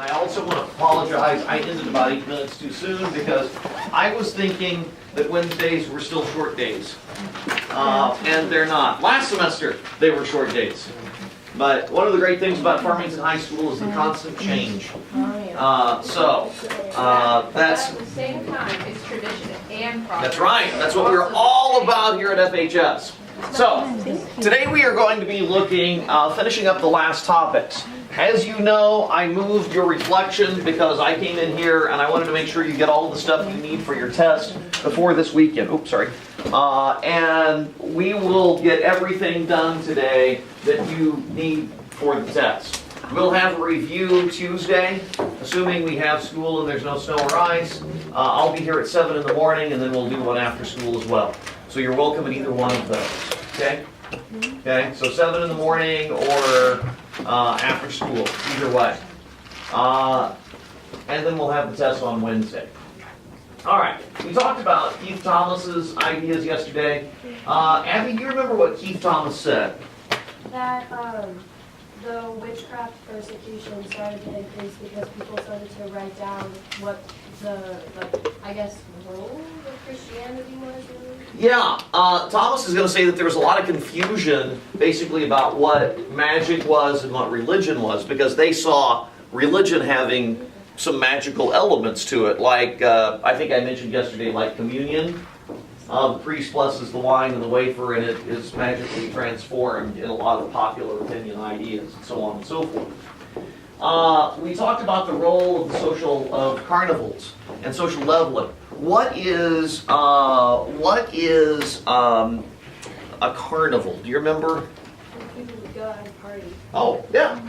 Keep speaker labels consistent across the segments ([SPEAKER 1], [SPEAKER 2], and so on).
[SPEAKER 1] I also want to apologize, I ended about 8 minutes too soon because I was thinking that Wednesdays were still short days. And they're not. Last semester, they were short days. But one of the great things about Farmington High School is the constant change. That's...
[SPEAKER 2] At the same time, it's tradition and progress.
[SPEAKER 1] That's right. That's what we're all about here at FHS. So, today we are going to be looking, finishing up the last topics. As you know, I moved your reflection because I came in here and I wanted to make sure you get all the stuff you need for your test before this weekend. Oops, sorry. And we will get everything done today that you need for the test. We'll have a review Tuesday, assuming we have school and there's no snow or ice. I'll be here at 7 in the morning and then we'll do one after school as well. So you're welcome at either one of those, okay? Okay, so 7 in the morning or after school, either way. And then we'll have the test on Wednesday. All right, we talked about Keith Thomas's ideas yesterday. Abby, do you remember what Keith Thomas said?
[SPEAKER 3] That the witchcraft persecution started to increase because people started to write down what the, I guess, role of Christianity was really. Yeah,
[SPEAKER 1] Thomas is going to say that there was a lot of confusion basically about what magic was and what religion was because they saw religion having some magical elements to it, like I think I mentioned yesterday, like communion. The priest blesses the wine and the wafer, and it is magically transformed in a lot of popular opinion ideas, and so on and so forth. We talked about the role of the of carnivals and social leveling. What is a carnival? Do you remember?
[SPEAKER 3] People would go out and party.
[SPEAKER 1] Oh, yeah.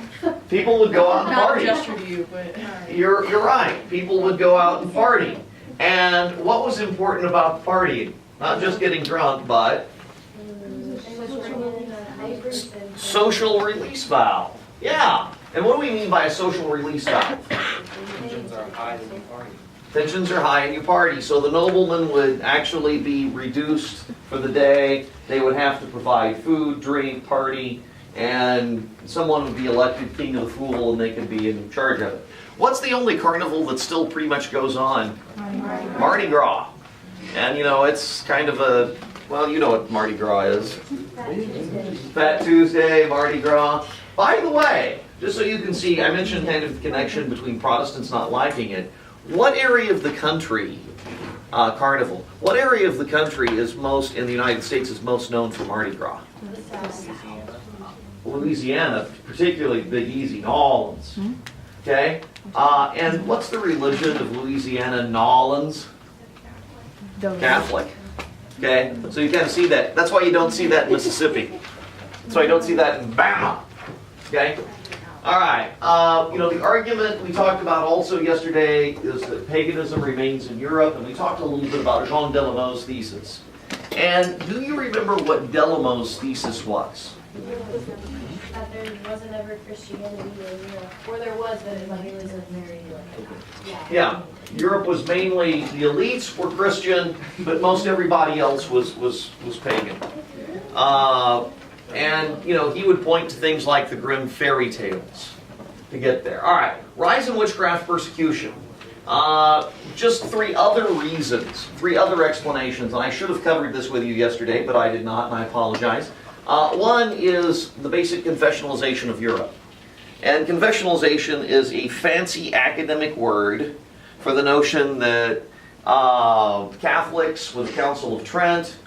[SPEAKER 1] People would go out and party.
[SPEAKER 2] Not just for you, but...
[SPEAKER 1] You're right. People would go out and party. And what was important about partying? Not just getting drunk, but social release valve. Yeah. And what do we mean by a social release valve?
[SPEAKER 4] Tensions are high in the party.
[SPEAKER 1] Tensions are high and you party. So the nobleman would actually be reduced for the day. They would have to provide food, drink, party, and someone would be elected king of the fool and they could be in charge of it. What's the only carnival that still pretty much goes on? Mardi Gras. And you know, it's kind of a, well, you know what Mardi Gras is. Fat Tuesday, Mardi Gras. By the way, just so you can see, I mentioned kind of the connection between Protestants not liking it. What area of the country, carnival, what area of the country is most, in the United States, is most known for Mardi Gras? Louisiana, particularly Big Easy, New Orleans. Okay? And what's the religion of Louisiana, New Orleans? Catholic. Okay? So you kind of see that. That's why you don't see that in Mississippi. That's why you don't see that in Bama. Okay? All right. You know, the argument we talked about also yesterday is that paganism remains in Europe, and we talked a little bit about Jean Delamo's thesis. And do you remember what Delamo's thesis was?
[SPEAKER 3] That there wasn't ever Christianity in Europe. Or there was, but it was a very,
[SPEAKER 1] Yeah. Europe was mainly, the elites were Christian, but most everybody else was pagan. And, you know, he would point to things like the Grimm fairy tales to get there. All right, rise in witchcraft persecution. Just 3 other reasons, 3 other explanations, and I should have covered this with you yesterday, but I did not, and I apologize. One is the basic confessionalization of Europe. And confessionalization is a fancy academic word for the notion that Catholics with the Council of Trent,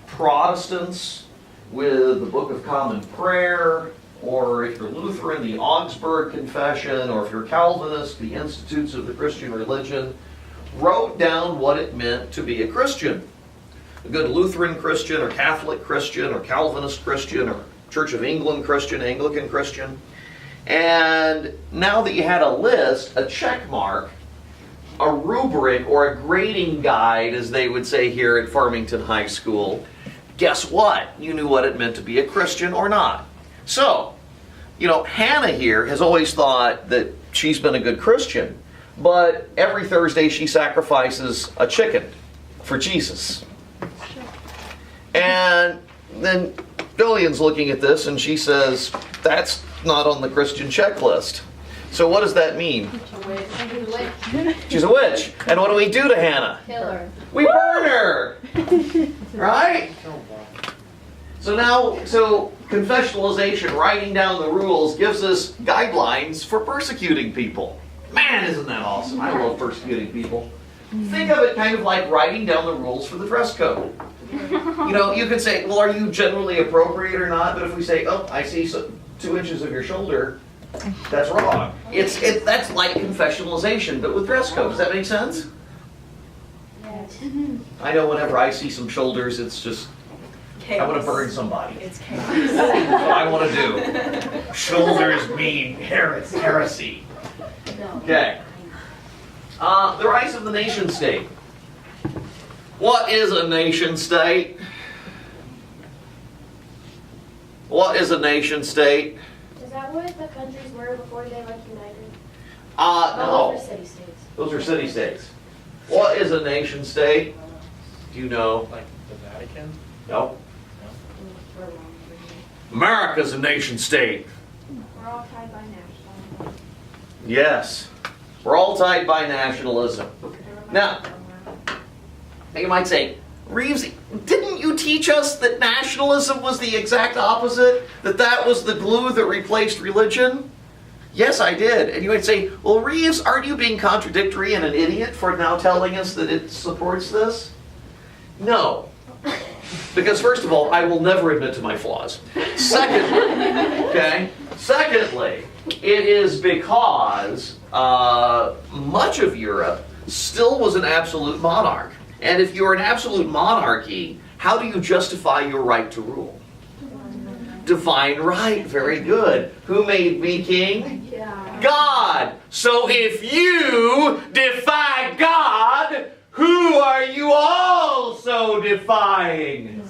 [SPEAKER 1] Protestants with the Book of Common Prayer, or if you're Lutheran, the Augsburg Confession, or if you're Calvinist, the Institutes of the Christian Religion, wrote down what it meant to be a Christian. A good Lutheran Christian, or Catholic Christian, or Calvinist Christian, or Church of England Christian, Anglican Christian. And now that you had a list, a check mark, a rubric, or a grading guide, as they would say here at Farmington High School, guess what? You knew what it meant to be a Christian or not. So, you know, Hannah here has always thought that she's been a good Christian, but every Thursday she sacrifices a chicken for Jesus. And then Billian's looking at this and she says, that's not on the Christian checklist. So what does that mean?
[SPEAKER 2] A witch.
[SPEAKER 1] She's a witch. And what do we do to Hannah?
[SPEAKER 2] Kill her.
[SPEAKER 1] We burn her. Right? So confessionalization, writing down the rules, gives us guidelines for persecuting people. Man, isn't that awesome? I love persecuting people. Think of it kind of like writing down the rules for the dress code. You know, you could say, well, are you generally appropriate or not? But if we say, oh, I see 2 inches of your shoulder, that's wrong. That's like confessionalization, but with dress code. Does that make sense?
[SPEAKER 3] Yes.
[SPEAKER 1] I know whenever I see some shoulders, it's just,
[SPEAKER 5] Chaos.
[SPEAKER 1] I want to burn somebody.
[SPEAKER 5] It's chaos.
[SPEAKER 1] That's what I want to do. Shoulders mean heresy.
[SPEAKER 3] No.
[SPEAKER 1] Okay. The rise of the nation state. What is a nation state? What is a nation state?
[SPEAKER 3] Is that what the countries were before they united?
[SPEAKER 1] No.
[SPEAKER 3] Those are city-states.
[SPEAKER 1] Those are city-states. What is a nation state? Do you know?
[SPEAKER 4] Like the Vatican?
[SPEAKER 1] No.
[SPEAKER 3] We're wrong.
[SPEAKER 1] America's a nation state.
[SPEAKER 3] We're all tied by national.
[SPEAKER 1] Yes. We're all tied by nationalism. Now, you might say, Reeves, didn't you teach us that nationalism was the exact opposite? That was the glue that replaced religion? Yes, I did. And you might say, well, Reeves, aren't you being contradictory and an idiot for now telling us that it supports this? No. Because first of all, I will never admit to my flaws. Secondly, it is because much of Europe still was an absolute monarch. And if you're an absolute monarchy, how do you justify your right to rule? Divine right. Very good. Who made me king?
[SPEAKER 3] Yeah.
[SPEAKER 1] God. So if you defy God, who are you also defying?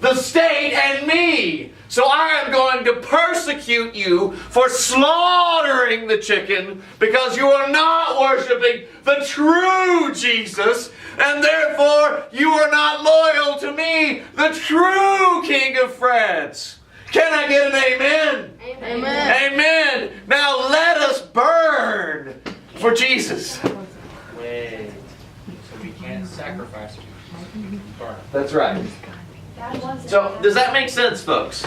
[SPEAKER 1] The state and me. So I am going to persecute you for slaughtering the chicken because you are not worshiping the true Jesus, and therefore you are not loyal to me, the true King of France. Can I get an amen?
[SPEAKER 3] Amen.
[SPEAKER 1] Amen. Now let us burn for Jesus.
[SPEAKER 4] Wait. So we can't sacrifice you. Burn.
[SPEAKER 1] That's right.
[SPEAKER 3] God wants it.
[SPEAKER 1] So, does that make sense, folks?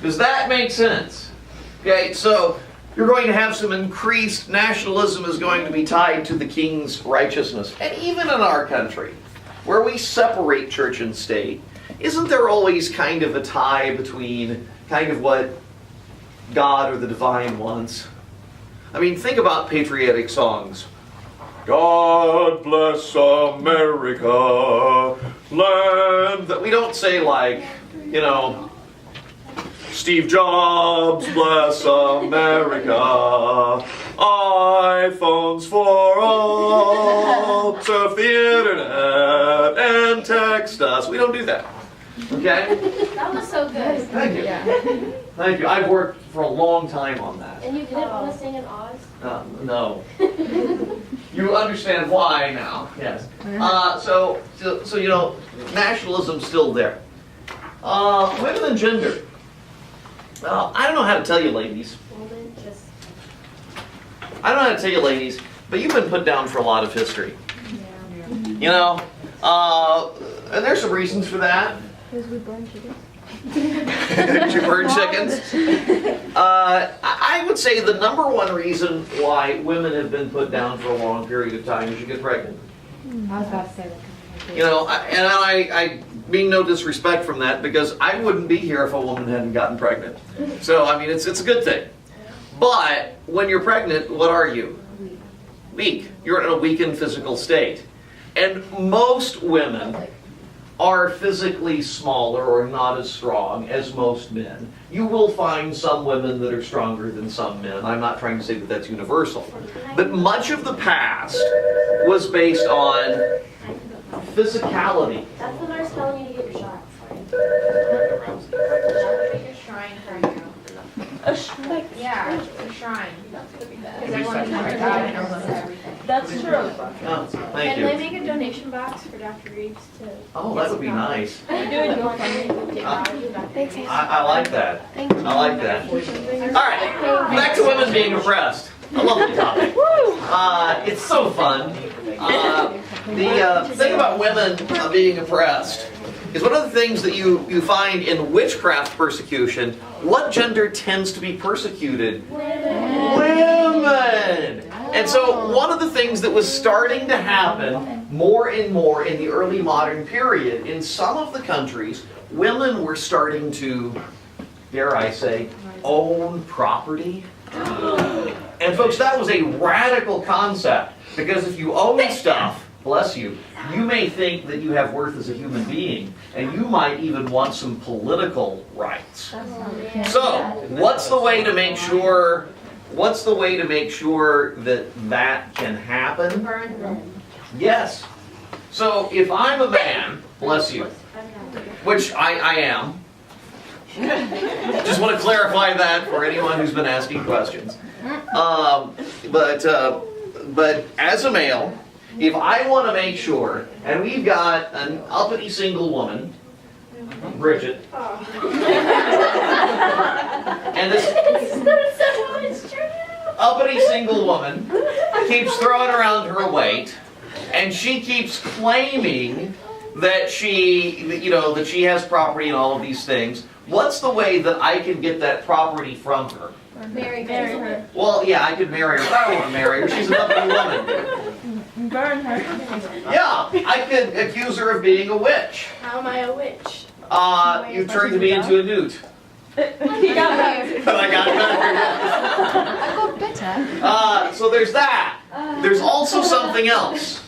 [SPEAKER 1] Does that make sense? Okay, so you're going to have some increased nationalism is going to be tied to the king's righteousness. And even in our country, where we separate church and state, isn't there always kind of a tie between kind of what God or the divine wants? I mean, think about patriotic songs. God bless America, land that we don't say like, you know, Steve Jobs bless America, iPhones for all, surf the internet and text us. We don't do that. Okay?
[SPEAKER 3] That was so good.
[SPEAKER 1] Thank you. Thank you. I've worked for a long time on that.
[SPEAKER 3] And you didn't want to sing in Oz?
[SPEAKER 1] No. You understand why now. Yes. So you know, nationalism's still there. Women and gender. I don't know how to tell you, ladies.
[SPEAKER 3] Golden, just...
[SPEAKER 1] I don't know how to tell you, ladies, but you've been put down for a lot of history.
[SPEAKER 3] Yeah.
[SPEAKER 1] You know, and there's some reasons for that.
[SPEAKER 6] Because we burn chickens.
[SPEAKER 1] Did you burn chickens? I would say the number one reason why women have been put down for a long period of time is you get pregnant.
[SPEAKER 6] I was about to say that.
[SPEAKER 1] You know, and I mean no disrespect from that, because I wouldn't be here if a woman hadn't gotten pregnant. So, I mean, it's a good thing. But when you're pregnant, what are you? Weak. You're in a weakened physical state. And most women are physically smaller or not as strong as most men. You will find some women that are stronger than some men. I'm not trying to say that that's universal. But much of the past was based on physicality.
[SPEAKER 3] That's the nurse telling you to get your shot.
[SPEAKER 2] Make a shrine for you.
[SPEAKER 6] A shrine?
[SPEAKER 2] Yeah, a shrine. Because everyone can God and knows everything. That's true.
[SPEAKER 1] Oh, thank
[SPEAKER 5] Can I
[SPEAKER 1] you.
[SPEAKER 5] make a donation box for Dr. Reeves to?
[SPEAKER 1] Oh, that would be nice.
[SPEAKER 5] We're doing GoFundMe.
[SPEAKER 1] I like that.
[SPEAKER 5] Thank you.
[SPEAKER 1] I like that. All right, back to women being oppressed. A lovely topic. It's so fun. The thing about women being oppressed is one of the things that you find in witchcraft persecution. What gender tends to be persecuted? Women! And so one of the things that was starting to happen more and more in the early modern period, in some of the countries, women were starting to, dare I say, own property. And folks, that was a radical concept, because if you own stuff, bless you, you may think that you have worth as a human being, and you might even want some political rights. So, what's the way to make sure that that can happen?
[SPEAKER 3] Burn them.
[SPEAKER 1] Yes. So, if I'm a man, bless you, which I am, just want to clarify that for anyone who's been asking questions. But as a male, if I want to make sure, and we've got an uppity single woman, Bridget, and this uppity single woman keeps throwing around her weight, and she keeps claiming that she has property and all of these things. What's the way that I can get that property from her?
[SPEAKER 3] Marry her.
[SPEAKER 1] Well, yeah, I could marry her, but I don't want to marry her. She's an uppity woman.
[SPEAKER 5] Burn her.
[SPEAKER 1] Yeah, I could accuse her of being a witch.
[SPEAKER 5] How am I a witch?
[SPEAKER 1] You turned me into a newt.
[SPEAKER 5] He got me.
[SPEAKER 1] But I got better. So there's that. There's also something else.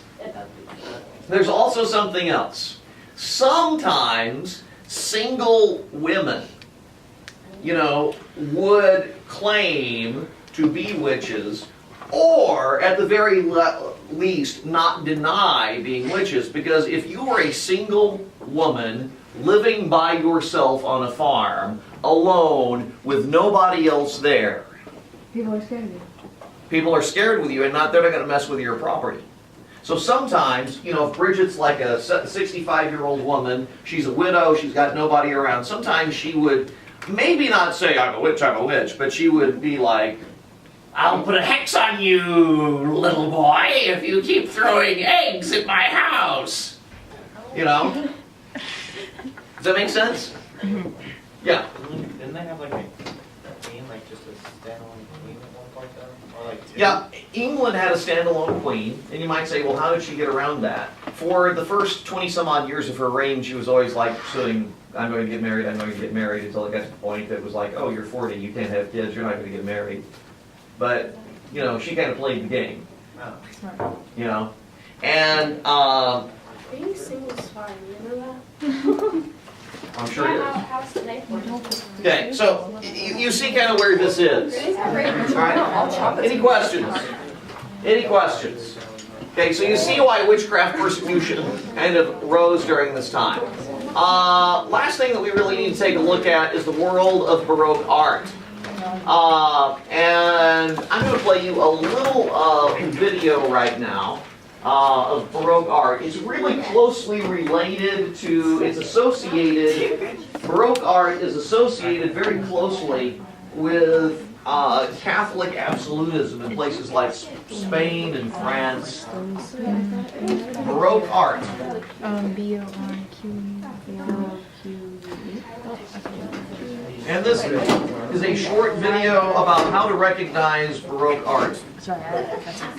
[SPEAKER 1] Sometimes single women, would claim to be witches, or at the very least not deny being witches, because if you were a single woman living by yourself on a farm, alone, with nobody else there,
[SPEAKER 6] People are scared of you.
[SPEAKER 1] people are scared with you, and they're not going to mess with your property. So sometimes, if Bridget's like a 65-year-old woman, she's a widow, she's got nobody around, sometimes she would maybe not say, I'm a witch, but she would be like, I'll put a hex on you, little boy, if you keep throwing eggs at my house. Does that make sense? Yeah.
[SPEAKER 4] Didn't they have like a queen, like just a standalone queen at one point though? Or like two?
[SPEAKER 1] Yeah, England had a standalone queen, and you might say, well, how did she get around that? For the first 20 some odd years of her reign, she was always like saying, I'm going to get married, until it got to the point that it was like, oh, you're 40, you can't have kids, you're not going to get married. But, she kind of played the game,
[SPEAKER 4] Oh.
[SPEAKER 1] and
[SPEAKER 5] Being single is fine, you know that?
[SPEAKER 1] I'm sure it is.
[SPEAKER 5] How's the night one?
[SPEAKER 1] Okay, so you see kind of where this is. All right. Any questions? Okay, so you see why witchcraft persecution kind of rose during this time. Last thing that we really need to take a look at is the world of Baroque art. And I'm going to play you a little video right now of Baroque art. It's really closely related to, Baroque art is associated very closely with Catholic absolutism in places like Spain and France. Baroque art. And this is a short video about how to recognize Baroque art.
[SPEAKER 6] Sorry, that's not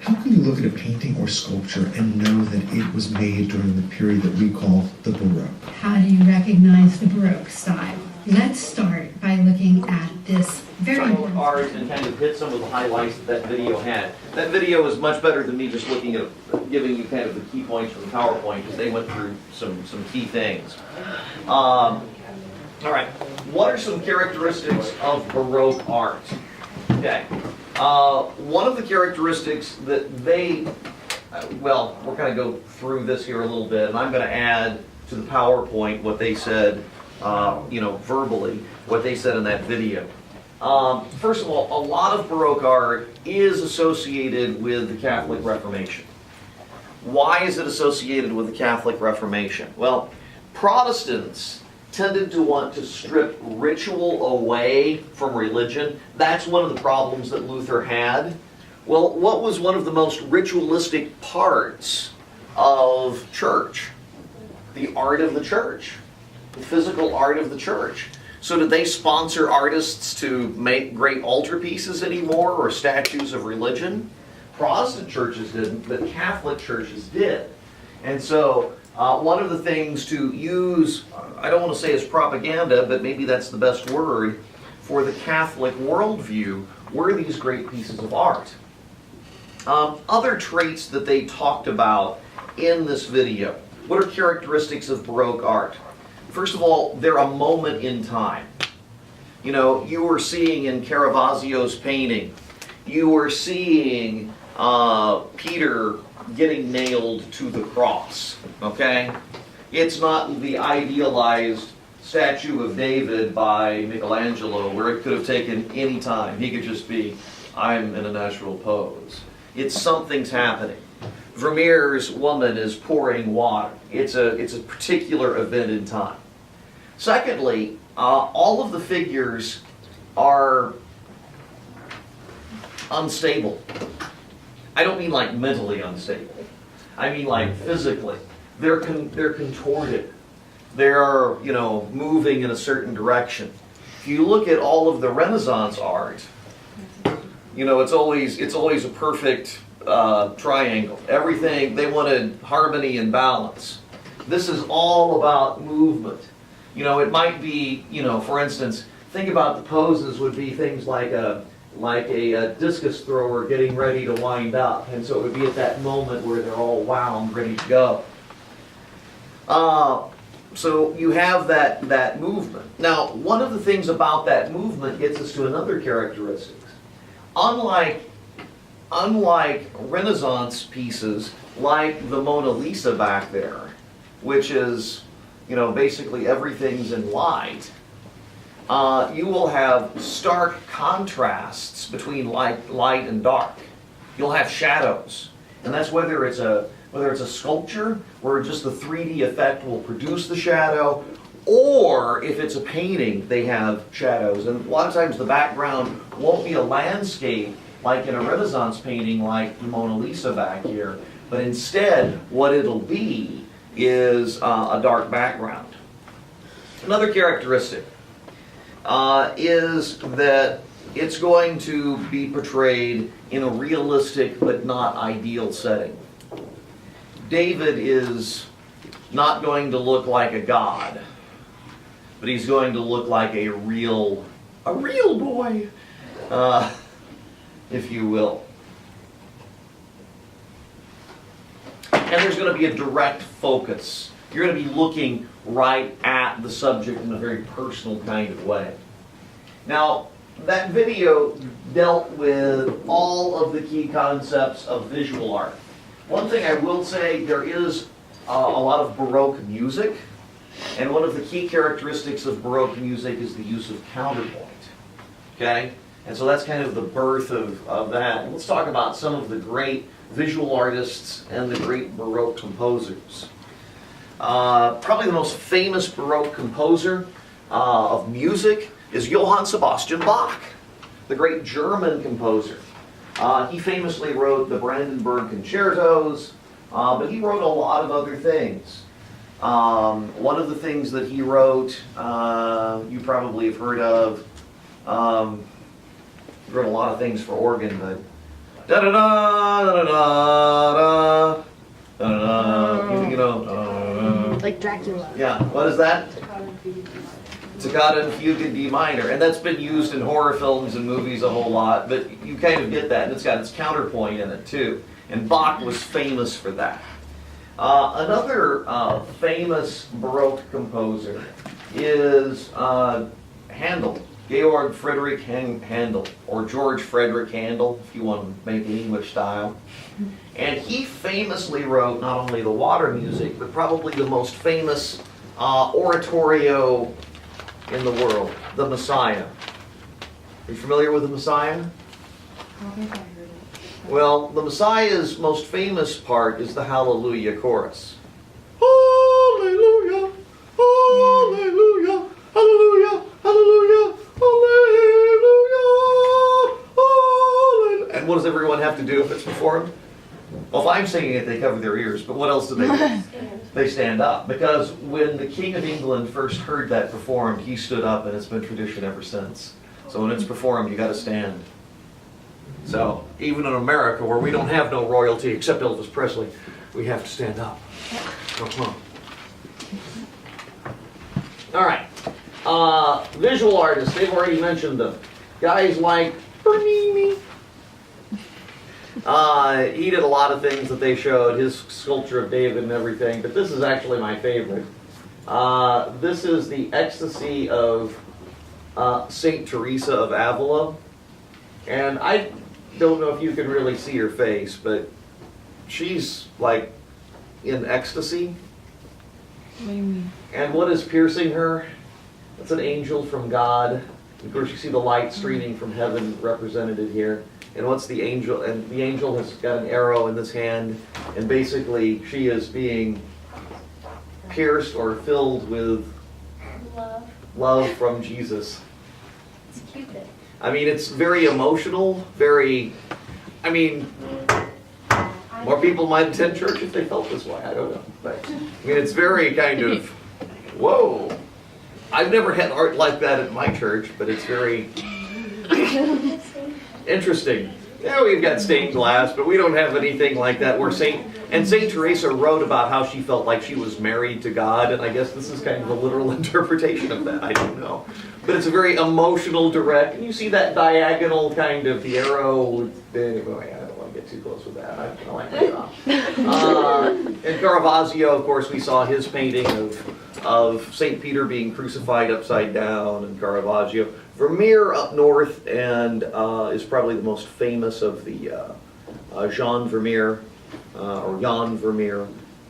[SPEAKER 7] How can you look at a painting or sculpture and know that it was made during the period that we call the Baroque?
[SPEAKER 8] How do you recognize the Baroque style? Let's start by looking at this very
[SPEAKER 1] Baroque art and kind of hit some of the highlights that video had. That video is much better than me just looking at giving you kind of the key points from the PowerPoint, because they went through some key things. All right, what are some characteristics of Baroque art? Okay, one of the characteristics that we're going to go through this here a little bit, and I'm going to add to the PowerPoint what they said, verbally, what they said in that video. First of all, a lot of Baroque art is associated with the Catholic Reformation. Why is it associated with the Catholic Reformation? Well, Protestants tended to want to strip ritual away from religion. That's one of the problems that Luther had. Well, what was one of the most ritualistic parts of church? The art of the church, the physical art of the church. So did they sponsor artists to make great altarpieces anymore or statues of religion? Protestant churches didn't, but Catholic churches did. And so one of the things to use, I don't want to say as propaganda, but maybe that's the best word, for the Catholic worldview were these great pieces of art. Other traits that they talked about in this video. What are characteristics of Baroque art? First of all, they're a moment in time. You know, you were seeing in Caravaggio's painting, you were seeing Peter getting nailed to the cross, okay? It's not the idealized statue of David by Michelangelo where it could have taken any time. He could just be, I'm in a natural pose. It's something's happening. Vermeer's woman is pouring water. It's a particular event in time. Secondly, all of the figures are unstable. I don't mean like mentally unstable. I mean like physically. They're contorted. They're, you know, moving in a certain direction. If you look at all of the Renaissance art, you know, it's always a perfect triangle. Everything, they wanted harmony and balance. This is all about movement. You know, it might be, you know, for instance, think about the poses would be things like a discus thrower getting ready to wind up. And so it would be at that moment where they're all wound, ready to go. So you have that movement. Now, one of the things about that movement gets us to another characteristic. Unlike Renaissance pieces, like the Mona Lisa back there, which is, you know, basically everything's in light, you will have stark contrasts between light and dark. You'll have shadows, and that's whether it's a sculpture where just the 3D effect will produce the shadow, or if it's a painting, they have shadows. And a lot of times the background won't be a landscape like in a Renaissance painting like the Mona Lisa back here, but instead what it'll be is a dark background. Another characteristic is that it's going to be portrayed in a realistic but not ideal setting. David is not going to look like a god, but he's going to look like a real boy, if you will. And there's going to be a direct focus. You're going to be looking right at the subject in a very personal kind of way. Now, that video dealt with all of the key concepts of visual art. One thing I will say, there is a lot of Baroque music, and one of the key characteristics of Baroque music is the use of counterpoint. Okay? And so that's kind of the birth of that. And let's talk about some of the great visual artists and the great Baroque composers. Probably the most famous Baroque composer of music is Johann Sebastian Bach, the great German composer. He famously wrote the Brandenburg Concertos, but he wrote a lot of other things. One of the things that he wrote, you probably have heard of, he wrote a lot of things for organ, but da-da-da, da-da-da, you know,
[SPEAKER 5] Like Dracula.
[SPEAKER 1] yeah, what is that? Toccata and Fugue in D minor, and that's been used in horror films and movies a whole lot, but you kind of get that, and it's got its counterpoint in it too. And Bach was famous for that. Another famous Baroque composer is Handel, Georg Friedrich Handel, or George Frederick Handel, if you want to make it English style. And he famously wrote not only the water music, but probably the most famous oratorio in the world, the Messiah. Are you familiar with the Messiah?
[SPEAKER 6] I don't think I heard it.
[SPEAKER 1] Well, the Messiah's most famous part is the Hallelujah chorus. Hallelujah, hallelujah, hallelujah, hallelujah, hallelujah, hallelujah. And what does everyone have to do if it's performed? Well, if I'm singing it, they cover their ears, but what else do they do? They stand up. Because when the King of England first heard that performed, he stood up, and it's been tradition ever since. So when it's performed, you got to stand. So even in America, where we don't have no royalty except Elvis Presley, we have to stand up. Come on. All right. Visual artists, they've already mentioned them. Guys like Bernini. He did a lot of things that they showed, his sculpture of David and everything, but this is actually my favorite. This is the Ecstasy of Saint Teresa of Avila. And I don't know if you can really see her face, but she's like in ecstasy.
[SPEAKER 6] What do you mean?
[SPEAKER 1] And what is piercing her? It's an angel from God. Of course, you see the light streaming from heaven represented here. And what's the angel? And the angel has got an arrow in this hand, and basically she is being pierced or filled with love from Jesus.
[SPEAKER 3] It's Cupid.
[SPEAKER 1] I mean, it's very emotional, very, I mean, more people might attend church if they felt this way, I don't know. But, I mean, it's very kind of, whoa. I've never had art like that at my church, but it's very interesting. Yeah, we've got stained glass, but we don't have anything like that where Saint Teresa wrote about how she felt like she was married to God, and I guess this is kind of a literal interpretation of that, I don't know. But it's a very emotional, direct, and you see that diagonal kind of, the arrow, anyway, I don't want to get too close with that, I like my job. And Caravaggio, of course, we saw his painting of St. Peter being crucified upside down, and Caravaggio. Vermeer up north and is probably the most famous of the Jean Vermeer, or Jan Vermeer,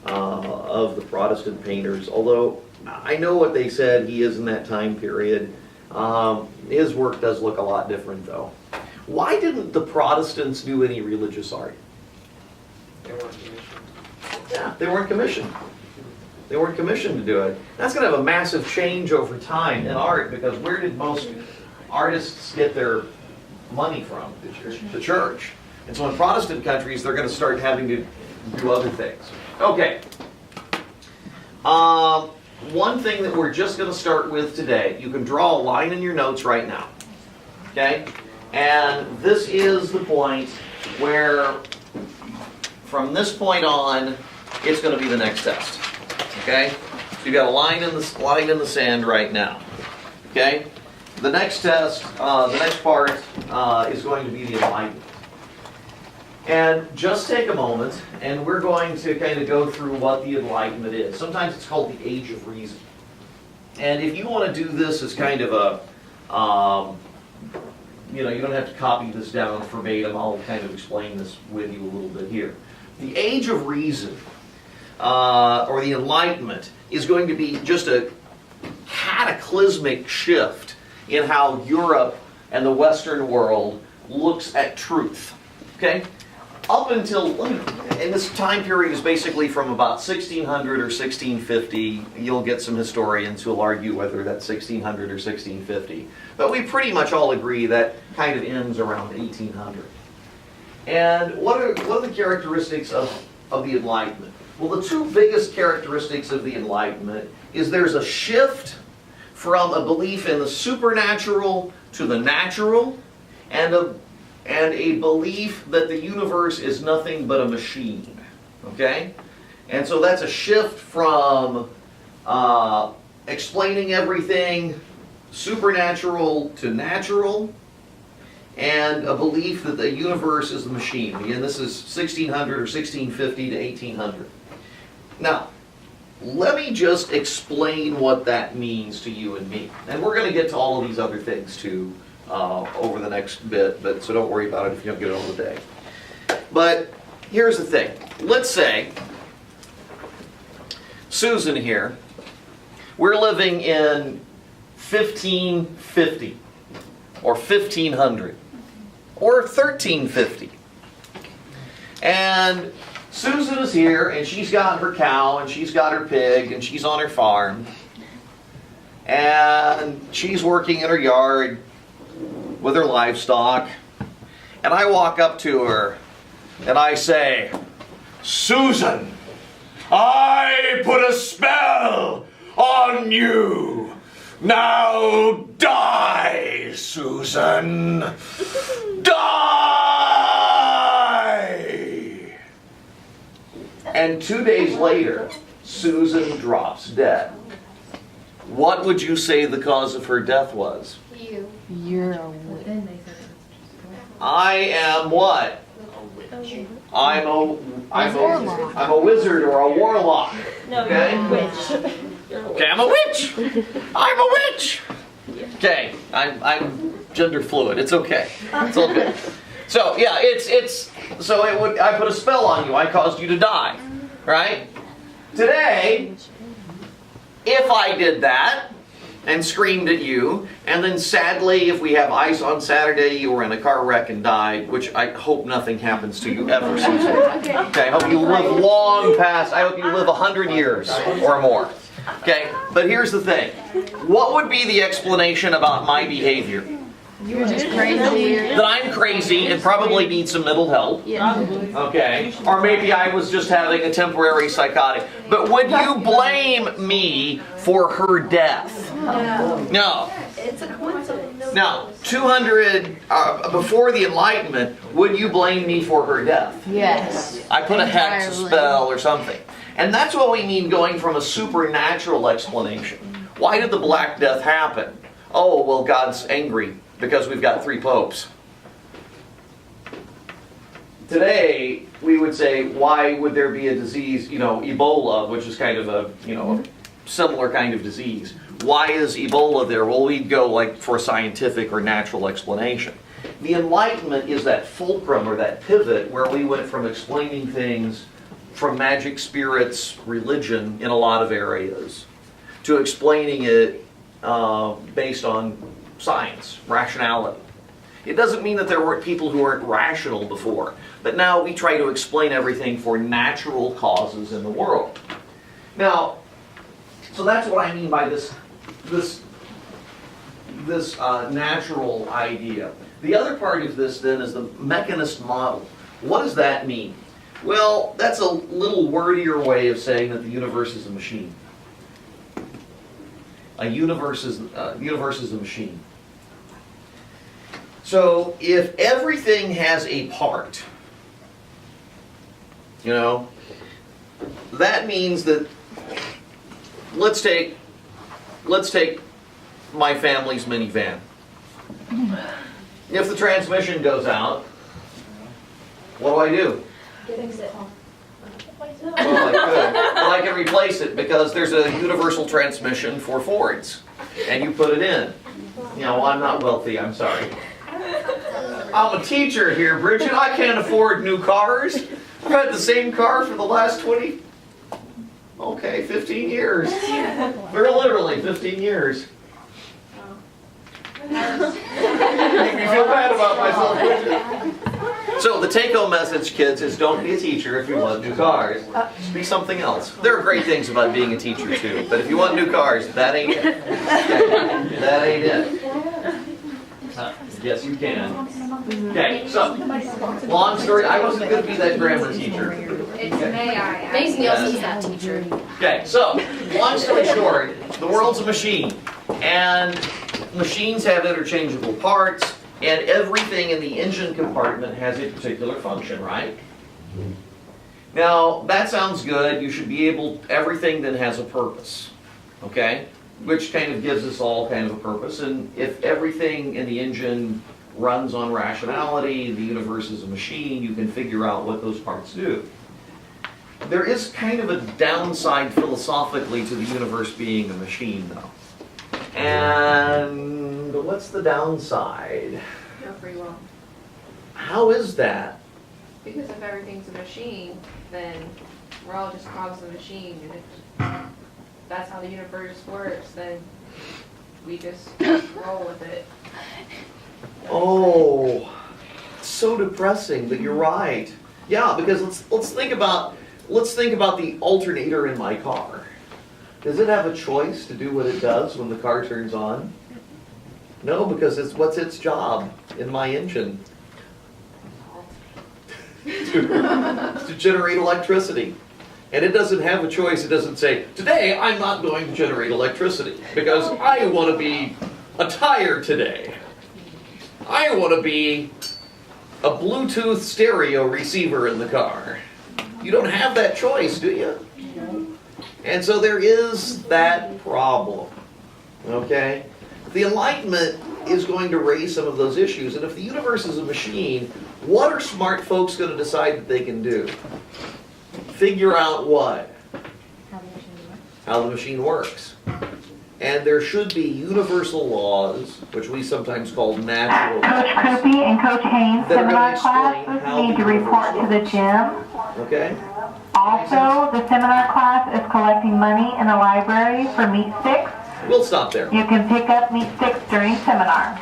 [SPEAKER 1] of the Protestant painters. Although I know what they said he is in that time period. His work does look a lot different though. Why didn't the Protestants do any religious art?
[SPEAKER 4] They weren't commissioned.
[SPEAKER 1] Yeah, they weren't commissioned. They weren't commissioned to do it. That's going to have a massive change over time in art, because where did most artists get their money from? The church. And so in Protestant countries, they're going to start having to do other things. Okay. One thing that we're just going to start with today, you can draw a line in your notes right now. Okay? And this is the point where, from this point on, it's going to be the next test. Okay? So you've got a line in the sand right now. Okay? The next test, the next part is going to be the Enlightenment. And just take a moment, and we're going to kind of go through what the Enlightenment is. Sometimes it's called the Age of Reason. And if you want to do this as kind of a, you don't have to copy this down verbatim. I'll kind of explain this with you a little bit here. The Age of Reason, or the Enlightenment, is going to be just a cataclysmic shift in how Europe and the Western world looks at truth. Okay? Up until, and this time period is basically from about 1600 or 1650. You'll get some historians who'll argue whether that's 1600 or 1650. But we pretty much all agree that kind of ends around 1800. And what are the characteristics of the Enlightenment? Well, the two biggest characteristics of the Enlightenment is there's a shift from a belief in the supernatural to the natural, and a belief that the universe is nothing but a machine. Okay? And so that's a shift from explaining everything supernatural to natural, and a belief that the universe is the machine. Again, this is 1600 or 1650 to 1800. Now, let me just explain what that means to you and me. And we're going to get to all of these other things too over the next bit, but so don't worry about it if you don't get it all today. But here's the thing. Let's say Susan here, we're living in 1550. or 1500 or 1350. And Susan is here, and she's got her cow, and she's got her pig, and she's on her farm. And she's working in her yard with her livestock. And I walk up to her, and I say, Susan, I put a spell on you. Now die, Susan. Die! And 2 days later, Susan drops dead. What would you say the cause of her death was?
[SPEAKER 2] You.
[SPEAKER 6] You're a witch.
[SPEAKER 1] I am what? I'm a wizard or a warlock.
[SPEAKER 5] No,
[SPEAKER 1] Okay?
[SPEAKER 5] you're a witch.
[SPEAKER 1] Okay, I'm a witch. I'm a witch. Okay, I'm gender fluid. It's okay. It's all good. So yeah, I put a spell on you. I caused you to die, right? Today, if I did that and screamed at you, and then sadly, if we have ice on Saturday, you were in a car wreck and died, which I hope nothing happens to you ever, Susan. Okay, I hope you live long past. I hope you live 100 years or more. Okay, but here's the thing. What would be the explanation about my behavior?
[SPEAKER 6] You were just crazy.
[SPEAKER 1] That I'm crazy and probably need some mental help.
[SPEAKER 6] Yeah.
[SPEAKER 1] Okay, or maybe I was just having a temporary psychotic. But would you blame me for her death? No.
[SPEAKER 5] It's a coincidence.
[SPEAKER 1] Now, 200 before the Enlightenment, would you blame me for her death?
[SPEAKER 6] Yes.
[SPEAKER 1] I put a hex, a
[SPEAKER 6] Entirely.
[SPEAKER 1] spell, or something. And that's what we mean going from a supernatural explanation. Why did the Black Death happen? Oh, well, God's angry because we've got 3 popes. Today, we would say, why would there be a disease, Ebola, which is kind of a similar kind of disease. Why is Ebola there? Well, we'd go for a scientific or natural explanation. The Enlightenment is that fulcrum or that pivot where we went from explaining things from magic, spirits, religion in a lot of areas to explaining it based on science, rationality. It doesn't mean that there weren't people who weren't rational before, but now we try to explain everything for natural causes in the world. Now, so that's what I mean by this natural idea. The other part of this then is the mechanist model. What does that mean? Well, that's a little wordier way of saying that the universe is a machine. A universe is a machine. So if everything has a part, that means that let's take my family's minivan. If the transmission goes out, what do?
[SPEAKER 3] Fix it.
[SPEAKER 1] Well, I could. Well, I can replace it because there's a universal transmission for Fords, and you put it in. I'm not wealthy, I'm sorry. I'm a teacher here, Bridget. I can't afford new cars. I've had the same car for the last 15 years. Very literally 15 years. Make me feel bad about myself, Bridget. So the take-home message, kids, is don't be a teacher if you want new cars. Just be something else. There are great things about being a teacher too, but if you want new cars, that ain't it. Okay? That ain't it. Yes, you can. Okay, so long story. I wasn't going to be that grammar teacher.
[SPEAKER 2] It's may I.
[SPEAKER 3] Mason Nielsen's that teacher.
[SPEAKER 1] Okay, so long story short, the world's a machine, and machines have interchangeable parts. And everything in the engine compartment has a particular function, right? Now, that sounds good. You should be everything then has a purpose, okay? Which kind of gives us all kind of a purpose. And if everything in the engine runs on rationality, the universe is a machine, you can figure out what those parts do. There is kind of a downside philosophically to the universe being a machine, though. And what's the downside?
[SPEAKER 2] No free will.
[SPEAKER 1] How is that?
[SPEAKER 2] Because if everything's a machine, then we're all just cogs of the machine. And if that's how the universe works, then we just roll with it.
[SPEAKER 1] Oh, so depressing, but you're right. Yeah, because let's think about the alternator in my car. Does it have a choice to do what it does when the car turns on? No, because what's its job in my engine? to generate electricity. And it doesn't have a choice. It doesn't say, today I'm not going to generate electricity because I want to be a tire today. I want to be a Bluetooth stereo receiver in the car. You don't have that choice, do you? And so there is that problem. Okay? The Enlightenment is going to raise some of those issues. And if the universe is a machine, what are smart folks going to decide that they can do? Figure out what? How the machine works. And there should be universal laws, which we sometimes call natural laws.
[SPEAKER 9] Coach Koopy and Coach Haynes,
[SPEAKER 1] that are
[SPEAKER 9] seminar
[SPEAKER 1] going to explain
[SPEAKER 9] classes
[SPEAKER 1] how
[SPEAKER 9] need
[SPEAKER 1] the
[SPEAKER 9] to report to
[SPEAKER 1] universe
[SPEAKER 9] the
[SPEAKER 1] works.
[SPEAKER 9] gym.
[SPEAKER 1] Okay?
[SPEAKER 9] Also, the seminar class is collecting money in the library for meat sticks.
[SPEAKER 1] We'll stop there.
[SPEAKER 9] You can pick up meat sticks during seminar.